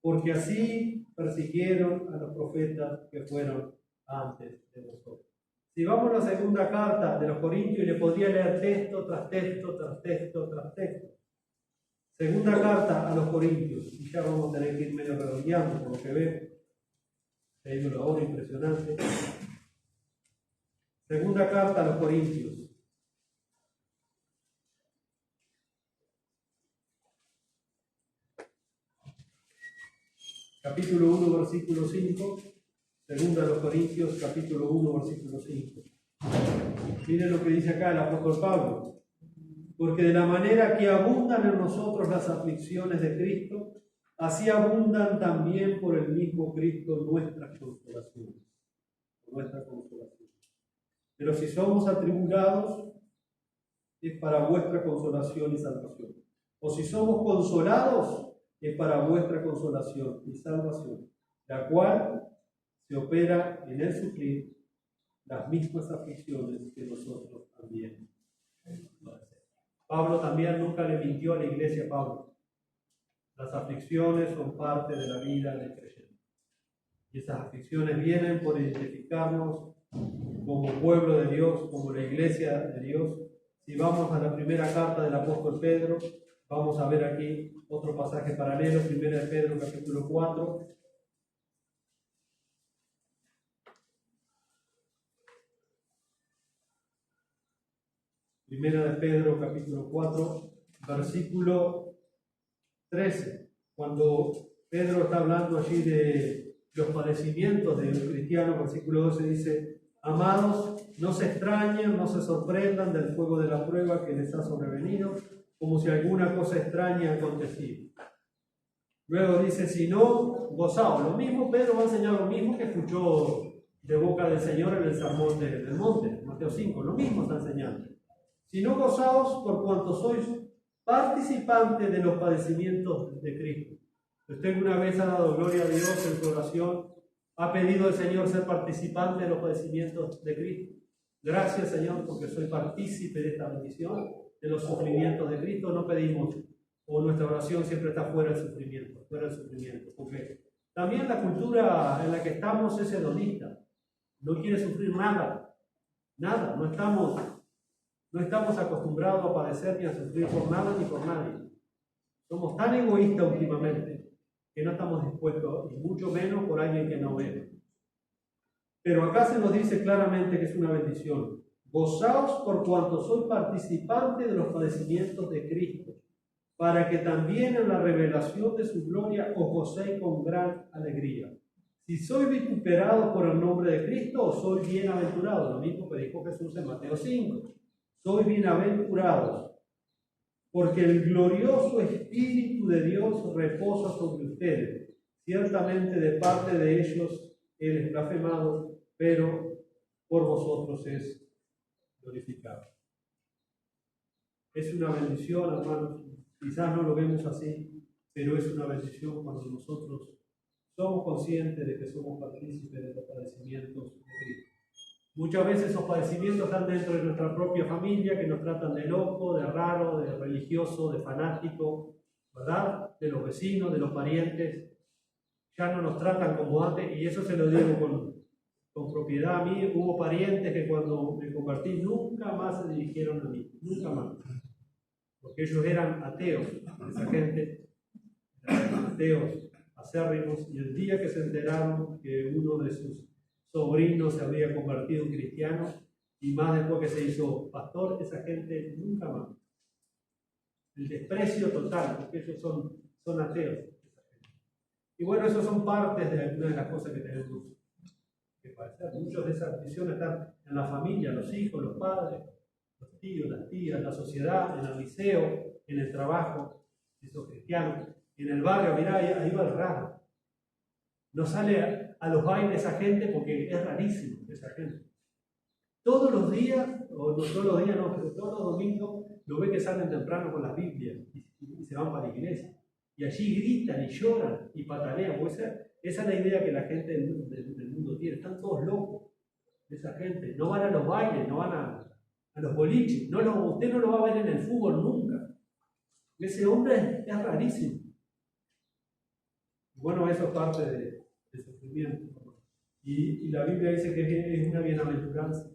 Porque así persiguieron a los profetas que fueron antes de nosotros. Si vamos a la segunda carta de los Corintios, le podría leer texto tras texto, tras texto, tras texto. Segunda carta a los Corintios, y ya vamos a tener que ir medio redondeando por lo que veo. Se ha ido la hora impresionante. Segunda carta a los Corintios. Capítulo 1, versículo 5. Segunda a los Corintios, capítulo 1, versículo 5. Miren lo que dice acá el apóstol Pablo. Porque de la manera que abundan en nosotros las aflicciones de Cristo, así abundan también por el mismo Cristo nuestras consolaciones. Nuestra consolación. Pero si somos atribulados, es para vuestra consolación y salvación. O si somos consolados, es para vuestra consolación y salvación, la cual se opera en el sufrir las mismas aflicciones que nosotros también. Pablo también nunca le mintió a la iglesia. Pablo, las aflicciones son parte de la vida del creyente. Y esas aflicciones vienen por identificarnos como pueblo de Dios, como la iglesia de Dios. Si vamos a la primera carta del apóstol Pedro, vamos a ver aquí otro pasaje paralelo, primera de Pedro, capítulo 4. Primera de Pedro, capítulo 4, versículo 13. Cuando Pedro está hablando allí de los padecimientos de un cristiano, versículo 12 dice: amados, no se extrañen, no se sorprendan del fuego de la prueba que les ha sobrevenido, como si alguna cosa extraña aconteciera. Luego dice: si no, gozaos. Lo mismo, Pedro va a enseñar lo mismo que escuchó de boca del Señor en el sermón del monte, Mateo 5, lo mismo está enseñando. Si no, gozaos por cuanto sois participantes de los padecimientos de Cristo. Usted una vez ha dado gloria a Dios en su oración, ha pedido al Señor ser participante de los padecimientos de Cristo. Gracias, Señor, porque soy partícipe de esta bendición, de los sufrimientos de Cristo. No pedimos, o nuestra oración siempre está fuera del sufrimiento, porque también la cultura en la que estamos es hedonista, no quiere sufrir nada, no estamos acostumbrados a padecer ni a sufrir por nada ni por nadie. Somos tan egoístas últimamente que no estamos dispuestos, y mucho menos por alguien que no ve. Pero acá se nos dice claramente que es una bendición. Gozaos por cuanto sois participantes de los padecimientos de Cristo, para que también en la revelación de su gloria os gocéis con gran alegría. Si sois vituperados por el nombre de Cristo, os sois bienaventurados. Lo mismo que dijo Jesús en Mateo 5. Sois bienaventurados, porque el glorioso Espíritu de Dios reposa sobre ustedes. Ciertamente de parte de ellos Él es blasfemado, pero por vosotros es glorificado. Es una bendición, hermanos. Quizás no lo vemos así, pero es una bendición cuando nosotros somos conscientes de que somos partícipes de los padecimientos de Cristo. Muchas veces esos padecimientos están dentro de nuestra propia familia, que nos tratan de loco, de raro, de religioso, de fanático, ¿verdad? De los vecinos, de los parientes. Ya no nos tratan como antes, y eso se lo digo con propiedad. A mí hubo parientes que cuando me convertí nunca más se dirigieron a mí, nunca más. Porque ellos eran ateos, esa gente, eran ateos acérrimos, y el día que se enteraron que uno de sus sobrinos se había convertido en cristiano, y más después que se hizo pastor, esa gente nunca más. El desprecio total, porque ellos son ateos. Y bueno, eso son partes de algunas de las cosas que tenemos que padecer. Muchas de esas visiones están en la familia, los hijos, los padres, los tíos, las tías, la sociedad, en el liceo, en el trabajo, si sos cristiano, en el barrio. Mirá, ahí va el raro. No sale a los bailes esa gente porque es rarísimo esa gente. Todos los días, o no todos los días, no, pero todos los domingos, lo ve que salen temprano con las Biblias y se van para la iglesia. Y allí gritan y lloran y patalean. Pues esa es la idea que la gente del mundo tiene. Están todos locos, esa gente. No van a los bailes, no van a los boliches. Usted no lo va a ver en el fútbol nunca. Ese hombre es rarísimo. Bueno, eso es parte del sufrimiento. Y la Biblia dice que es una bienaventuranza.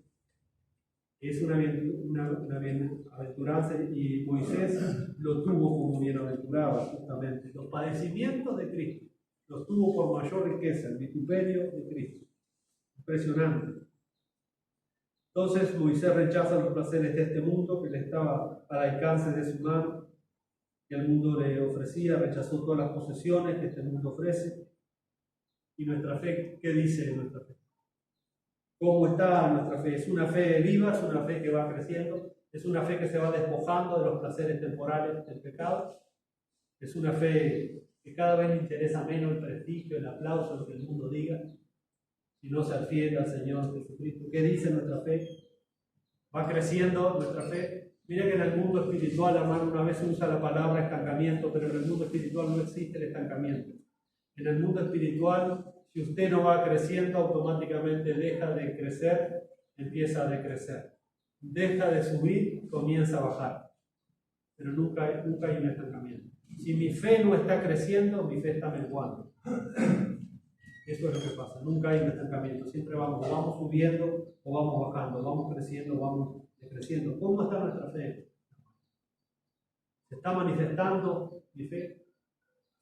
Es una bienaventuranza, y Moisés lo tuvo como bienaventurado, justamente. Los padecimientos de Cristo. los tuvo por mayor riqueza, el vituperio de Cristo. Impresionante. Entonces Moisés rechaza los placeres de este mundo que le estaba al alcance de su mano, que el mundo le ofrecía, rechazó todas las posesiones que este mundo ofrece. ¿Y nuestra fe? ¿Qué dice nuestra fe? ¿Cómo está nuestra fe? ¿Es una fe viva? ¿Es una fe que va creciendo? ¿Es una fe que se va despojando de los placeres temporales del pecado? ¿Es una fe que cada vez le interesa menos el prestigio, el aplauso, lo que el mundo diga, y no se adfiere al Señor Jesucristo? ¿Qué dice nuestra fe? ¿Va creciendo nuestra fe? Mira que en el mundo espiritual, hermano, una vez se usa la palabra estancamiento, pero en el mundo espiritual no existe el estancamiento. En el mundo espiritual, si usted no va creciendo, automáticamente deja de crecer, empieza a decrecer. Deja de subir, comienza a bajar. Pero nunca hay un estancamiento. Si mi fe no está creciendo, mi fe está menguando. Eso es lo que pasa. Nunca hay un estancamiento. Siempre vamos subiendo o vamos bajando, vamos creciendo o vamos decreciendo. ¿Cómo está nuestra fe? ¿Se está manifestando mi fe?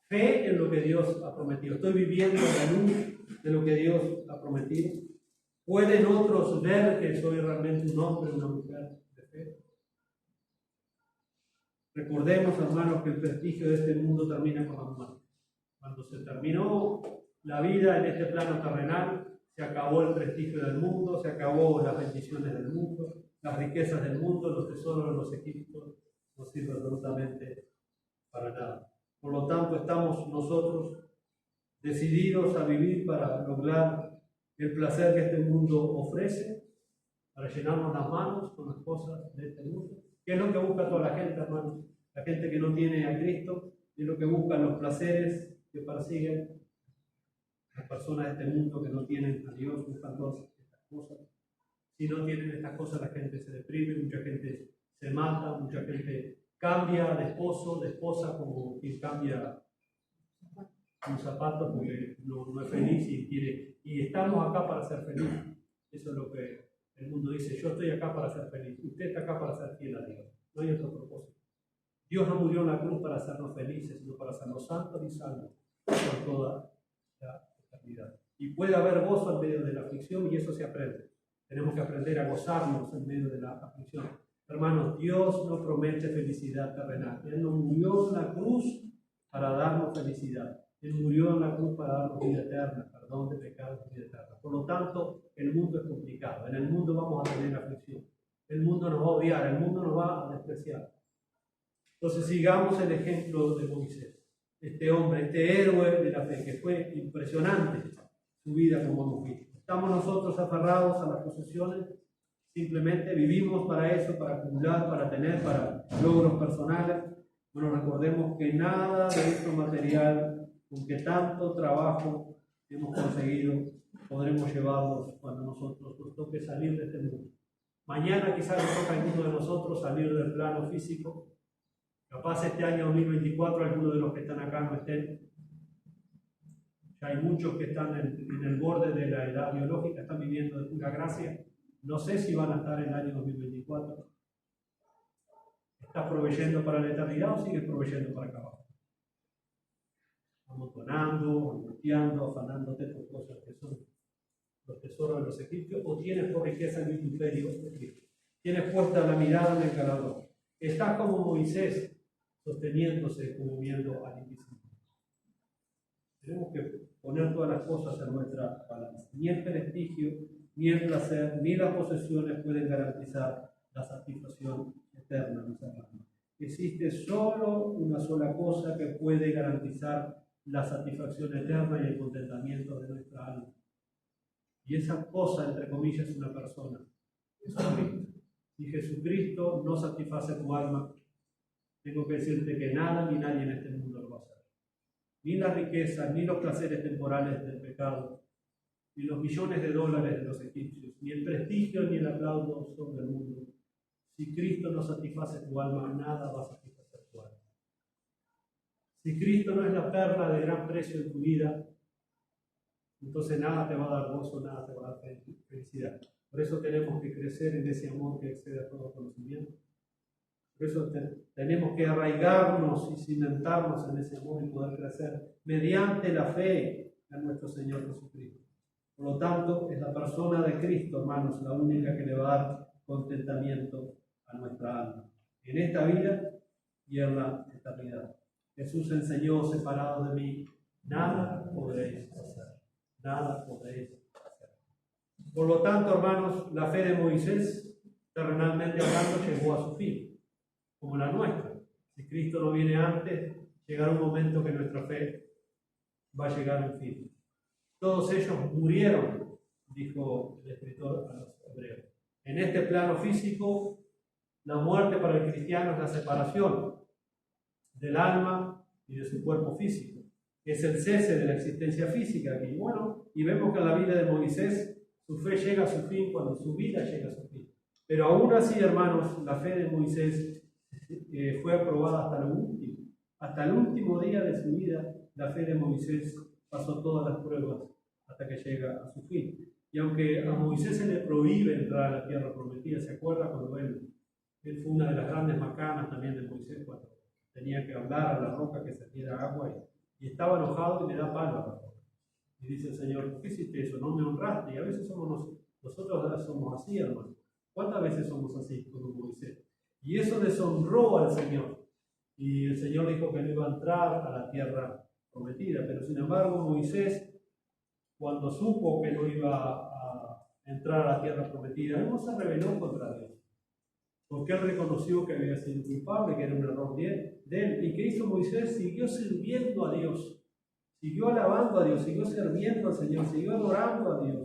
Fe en lo que Dios ha prometido. Estoy viviendo la luz de lo que Dios ha prometido. ¿Pueden otros ver que soy realmente un hombre o una mujer de fe? Recordemos, hermanos, que el prestigio de este mundo termina con la muerte. Cuando se terminó la vida en este plano terrenal, se acabó el prestigio del mundo, se acabó las bendiciones del mundo, las riquezas del mundo, los tesoros de los egipcios no sirven absolutamente para nada. Por lo tanto, estamos nosotros decididos a vivir para lograr el placer que este mundo ofrece, para llenarnos las manos con las cosas de este mundo. ¿Qué es lo que busca toda la gente, hermanos? La gente que no tiene a Cristo, es lo que buscan los placeres que persiguen. Las personas de este mundo que no tienen a Dios buscan todas estas cosas. Si no tienen estas cosas, la gente se deprime, mucha gente se mata, mucha gente cambia de esposo, de esposa, como quien cambia un zapato porque no es feliz y estamos acá para ser felices. Eso es lo que el mundo dice. Yo estoy acá para ser feliz. Usted está acá para ser fiel a Dios. No hay otro propósito. Dios no murió en la cruz para hacernos felices, sino para hacernos santos y salvos por toda la eternidad. Y puede haber gozo en medio de la aflicción y eso se aprende. Tenemos que aprender a gozarnos en medio de la aflicción. Hermanos, Dios no promete felicidad terrenal. Él no murió en la cruz para darnos felicidad. Él murió en la cruz para darnos vida eterna, perdón de pecados y vida eterna. Por lo tanto, el mundo es complicado. En el mundo vamos a tener aflicción. El mundo nos va a odiar, el mundo nos va a despreciar. Entonces sigamos el ejemplo de Moisés, este hombre, este héroe de la fe, que fue impresionante su vida como hemos visto. Estamos nosotros aferrados a las posesiones, simplemente vivimos para eso, para acumular, para tener, para logros personales. Bueno, recordemos que nada de esto material, con que tanto trabajo hemos conseguido, podremos llevarlos cuando nosotros nos toque salir de este mundo. Mañana quizás nos toca a alguno de nosotros salir del plano físico. Capaz este año 2024 algunos de los que están acá no estén. Ya hay muchos que están en el borde de la edad biológica, están viviendo de pura gracia. No sé si van a estar en el año 2024. ¿Estás proveyendo para la eternidad o sigues proveyendo para acá abajo? Amontonando, angustiando, afanándote por cosas que son los tesoros de los egipcios, o tienes por riqueza el vituperio de Cristo. Tienes puesta la mirada en el galardón. Estás como Moisés, sosteniéndose como viendo al invisible. Tenemos que poner todas las cosas en nuestra balanza. Ni el prestigio, ni el placer, ni las posesiones pueden garantizar la satisfacción eterna, mis hermanos. Existe solo una sola cosa que puede garantizar la satisfacción eterna y el contentamiento de nuestra alma. Y esa cosa, entre comillas, es una persona, Jesucristo. Si Jesucristo no satisface tu alma, tengo que decirte que nada ni nadie en este mundo lo va a hacer. Ni las riquezas, ni los placeres temporales del pecado, ni los millones de dólares de los egipcios, ni el prestigio ni el aplauso sobre el mundo. Si Cristo no satisface tu alma, nada va a satisfacer tu alma. Si Cristo no es la perla de gran precio en tu vida, entonces nada te va a dar gozo, nada te va a dar felicidad. Por eso tenemos que crecer en ese amor que excede a todo conocimiento. Por eso tenemos que arraigarnos y cimentarnos en ese amor y poder crecer mediante la fe en nuestro Señor Jesucristo. Por lo tanto, es la persona de Cristo, hermanos, la única que le va a dar contentamiento a nuestra alma, en esta vida y en la eternidad. Jesús enseñó: separados de mí, nada podréis hacer. Nada podréis hacer. Por lo tanto, hermanos, la fe de Moisés, terrenalmente hablando, llegó a su fin, como la nuestra. Si Cristo no viene antes, llegará un momento que nuestra fe va a llegar a un fin. Todos ellos murieron, dijo el escritor a los hebreos. En este plano físico, la muerte para el cristiano es la separación del alma y de su cuerpo físico. Es el cese de la existencia física. Y bueno, y vemos que en la vida de Moisés, su fe llega a su fin cuando su vida llega a su fin. Pero aún así, hermanos, la fe de Moisés fue aprobada hasta lo último. Hasta el último día de su vida, la fe de Moisés pasó todas las pruebas hasta que llega a su fin. Y aunque a Moisés se le prohíbe entrar a la tierra prometida, ¿se acuerda cuando él fue una de las grandes macanas también de Moisés, cuando tenía que hablar a la roca que se diera agua y estaba enojado y le da palo a la roca? Y dice el Señor: ¿por qué hiciste eso? No me honraste. Y a veces nosotros somos así, hermano. ¿Cuántas veces somos así como Moisés? Y eso deshonró al Señor. Y el Señor dijo que no iba a entrar a la tierra prometida. Pero sin embargo, Moisés, cuando supo que no iba a entrar a la tierra prometida, él no se rebeló contra Dios. Porque él reconoció que había sido culpable, que era un error de él. ¿Y qué hizo Moisés? Siguió sirviendo a Dios. Siguió alabando a Dios, siguió sirviendo al Señor, siguió adorando a Dios.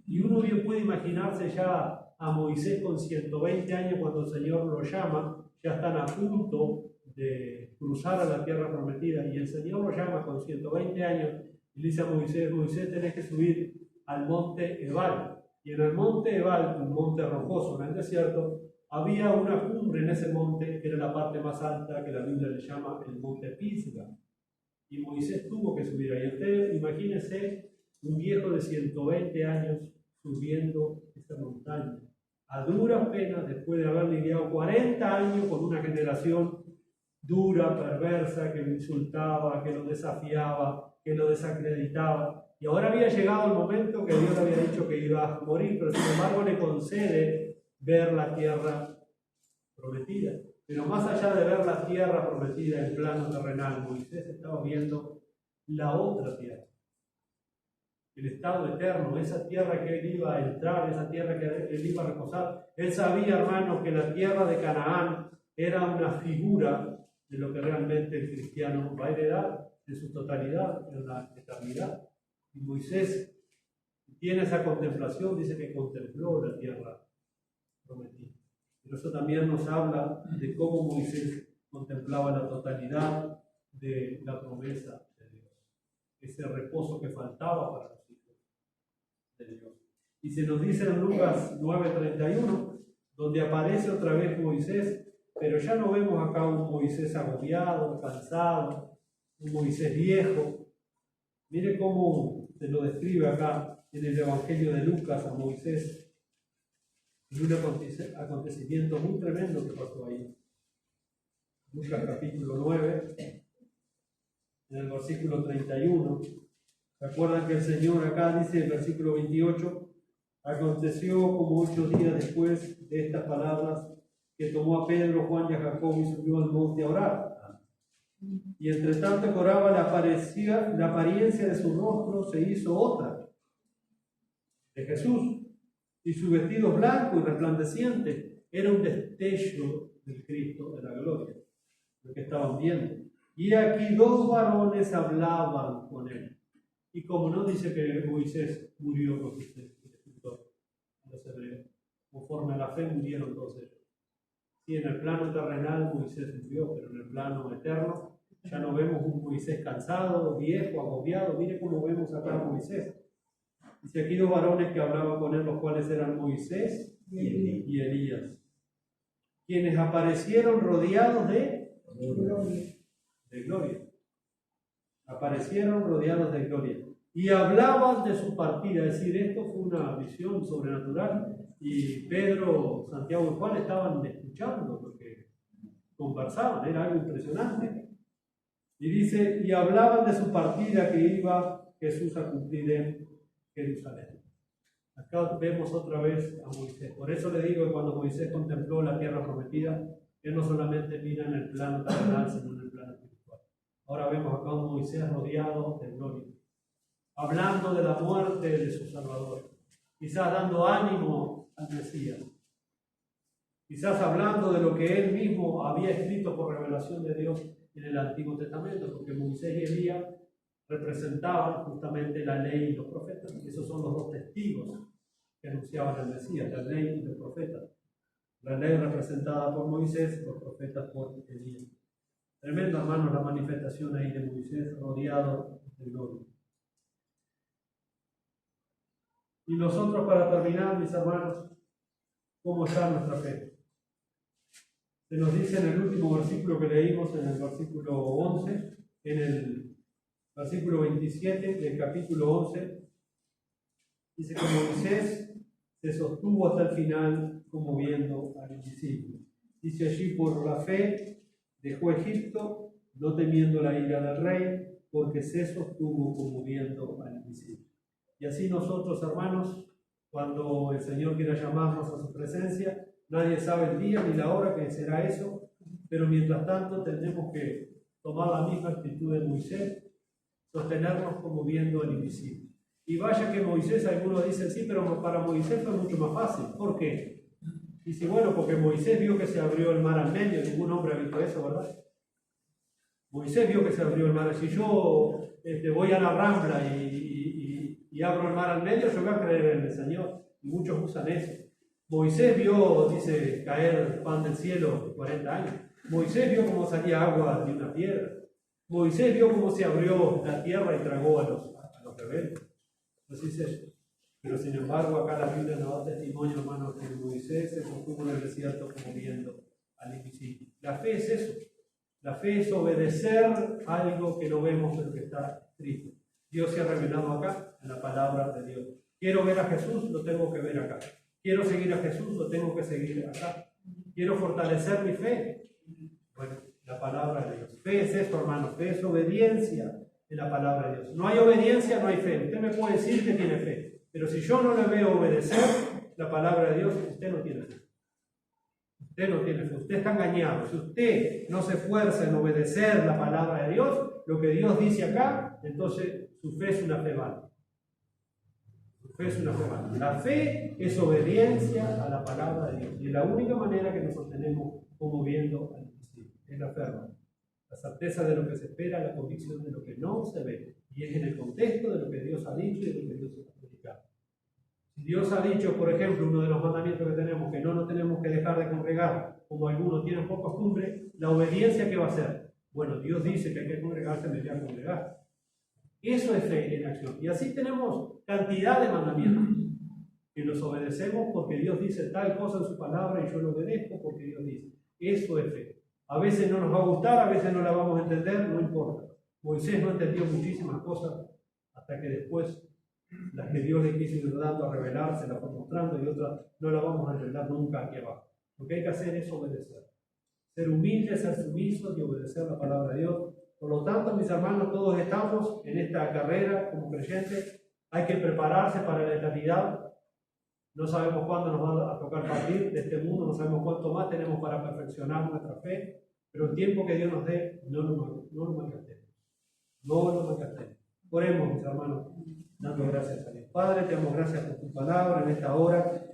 Y uno bien puede imaginarse ya a Moisés con 120 años cuando el Señor lo llama, ya están a punto de cruzar a la tierra prometida, y el Señor lo llama con 120 años y le dice a Moisés: Moisés, tenés que subir al monte Ebal. Y en el monte Ebal, un monte rocoso en el desierto, había una cumbre en ese monte que era la parte más alta, que la Biblia le llama el monte Pisga. Y Moisés tuvo que subir ahí. Usted imagínese un viejo de 120 años subiendo esa montaña, a duras penas, después de haber lidiado 40 años con una generación dura, perversa, que lo insultaba, que lo desafiaba, que lo desacreditaba. Y ahora había llegado el momento que Dios le había dicho que iba a morir, pero sin embargo le concede ver la tierra prometida. Pero más allá de ver la tierra prometida en plano terrenal, Moisés estaba viendo la otra tierra, el estado eterno, esa tierra que él iba a entrar, esa tierra que él iba a reposar. Él sabía, hermanos, que la tierra de Canaán era una figura de lo que realmente el cristiano va a heredar en su totalidad, en la eternidad. Y Moisés tiene esa contemplación, dice que contempló la tierra prometida. Pero eso también nos habla de cómo Moisés contemplaba la totalidad de la promesa de Dios, ese reposo que faltaba para los hijos de Dios. Y se nos dice en Lucas 9:31, donde aparece otra vez Moisés, pero ya no vemos acá un Moisés agobiado, cansado, un Moisés viejo. Mire cómo se lo describe acá en el Evangelio de Lucas a Moisés, en un acontecimiento muy tremendo que pasó ahí. Lucas capítulo 9, en el versículo 31. ¿Se acuerdan que el Señor acá dice en el versículo 28? Aconteció como 8 días después de estas palabras que tomó a Pedro, Juan y a Jacobo y subió al monte a orar. Y entre tanto que oraba, la apariencia de su rostro se hizo otra, de Jesús, y su vestido blanco y resplandeciente era un destello del Cristo de la gloria, lo que estaban viendo. Y aquí 2 varones hablaban con él. Y como no dice que Moisés murió con el escritor de los hebreos, conforme a la fe murieron todos ellos. Sí, en el plano terrenal Moisés murió, pero en el plano eterno ya no vemos un Moisés cansado, viejo, agobiado. Mire cómo vemos acá a Moisés. Dice aquí 2 varones que hablaban con él, los cuales eran Moisés y Elías, quienes aparecieron rodeados de gloria. Aparecieron rodeados de gloria. Y hablaban de su partida, es decir, esto fue una visión sobrenatural. Y Pedro, Santiago y Juan estaban escuchando lo que conversaban, era algo impresionante. Y dice, y hablaban de su partida que iba Jesús a cumplir en Jerusalén. Acá vemos otra vez a Moisés. Por eso le digo que cuando Moisés contempló la tierra prometida, él no solamente mira en el plano terrenal, sino en el plano espiritual. Ahora vemos acá a un Moisés rodeado de gloria, hablando de la muerte de su Salvador, quizás dando ánimo al Mesías, quizás hablando de lo que él mismo había escrito por revelación de Dios en el Antiguo Testamento, porque Moisés y Elías representaban justamente la ley y los profetas. Esos son los dos testigos que anunciaban al Mesías, la ley y los profetas. La ley representada por Moisés, los profetas por Elías. Tremendo, hermanos, la manifestación ahí de Moisés rodeado de gloria. Y nosotros, para terminar, mis hermanos, ¿cómo está nuestra fe? Se nos dice en el último versículo que leímos, en el versículo 11, en el versículo 27 del capítulo 11, dice que Moisés se sostuvo hasta el final como viendo al invisible. Dice allí, por la fe dejó Egipto, no temiendo la ira del rey, porque se sostuvo como viendo al invisible. Y así nosotros, hermanos, cuando el Señor quiera llamarnos a su presencia, nadie sabe el día ni la hora que será eso, pero mientras tanto tendremos que tomar la misma actitud de Moisés, sostenernos como viendo al invisible. Y vaya que Moisés, algunos dicen, sí, pero para Moisés fue mucho más fácil. ¿Por qué? Dice, bueno, porque Moisés vio que se abrió el mar al medio, ningún hombre ha visto eso, ¿verdad? Moisés vio que se abrió el mar. Si yo voy a la Rambla y abro el mar al medio, yo voy a creer en el Señor. Y muchos usan eso. Moisés vio, dice, caer pan del cielo 40 años. Moisés vio cómo salía agua de una piedra. Moisés vio cómo se abrió la tierra y tragó a los rebeldes. Así es eso. Pero sin embargo, acá la Biblia nos da testimonio, hermanos, que Moisés se sostuvo en el desierto como viendo al invisible. La fe es eso. La fe es obedecer algo que no vemos pero que está escrito. Dios se ha revelado acá en la palabra de Dios. Quiero ver a Jesús, lo tengo que ver acá. Quiero seguir a Jesús, lo tengo que seguir acá. Quiero fortalecer mi fe. Bueno, la palabra de Dios. Fe es esto, hermanos. Fe es obediencia en la palabra de Dios. No hay obediencia, no hay fe. Usted me puede decir que tiene fe, pero si yo no le veo obedecer la palabra de Dios, usted no tiene fe. Usted no tiene fe. Usted está engañado. Si usted no se esfuerza en obedecer la palabra de Dios, lo que Dios dice acá, entonces su fe es una fe vana. Es una fe vana. La fe es obediencia a la palabra de Dios. Y es la única manera que nos sostenemos como viendo al invisible. Es la fe, hermano. La certeza de lo que se espera, la convicción de lo que no se ve. Y es en el contexto de lo que Dios ha dicho y de lo que Dios ha predicado. Si Dios ha dicho, por ejemplo, uno de los mandamientos que tenemos, que no nos tenemos que dejar de congregar, como algunos tienen por costumbre, la obediencia, ¿qué va a ser? Bueno, Dios dice que hay que congregarse, me voy a congregar. Eso es fe en acción. Y así tenemos cantidad de mandamientos que los obedecemos porque Dios dice tal cosa en su palabra y yo lo obedezco porque Dios dice. Eso es fe. A veces no nos va a gustar, a veces no la vamos a entender, no importa. Moisés no entendió muchísimas cosas hasta que después las que Dios le quiso ir dando a revelar, se las fue mostrando, y otras no las vamos a entender nunca aquí abajo. Lo que hay que hacer es obedecer. Ser humildes, ser sumisos y obedecer la palabra de Dios. Por lo tanto, mis hermanos, todos estamos en esta carrera como creyentes. Hay que prepararse para la eternidad. No sabemos cuándo nos va a tocar partir de este mundo, no sabemos cuánto más tenemos para perfeccionar nuestra fe, pero el tiempo que Dios nos dé, no lo malgastemos. No lo malgastemos. Oremos, mis hermanos, dando gracias a Dios. Padre, te damos gracias por tu palabra en esta hora.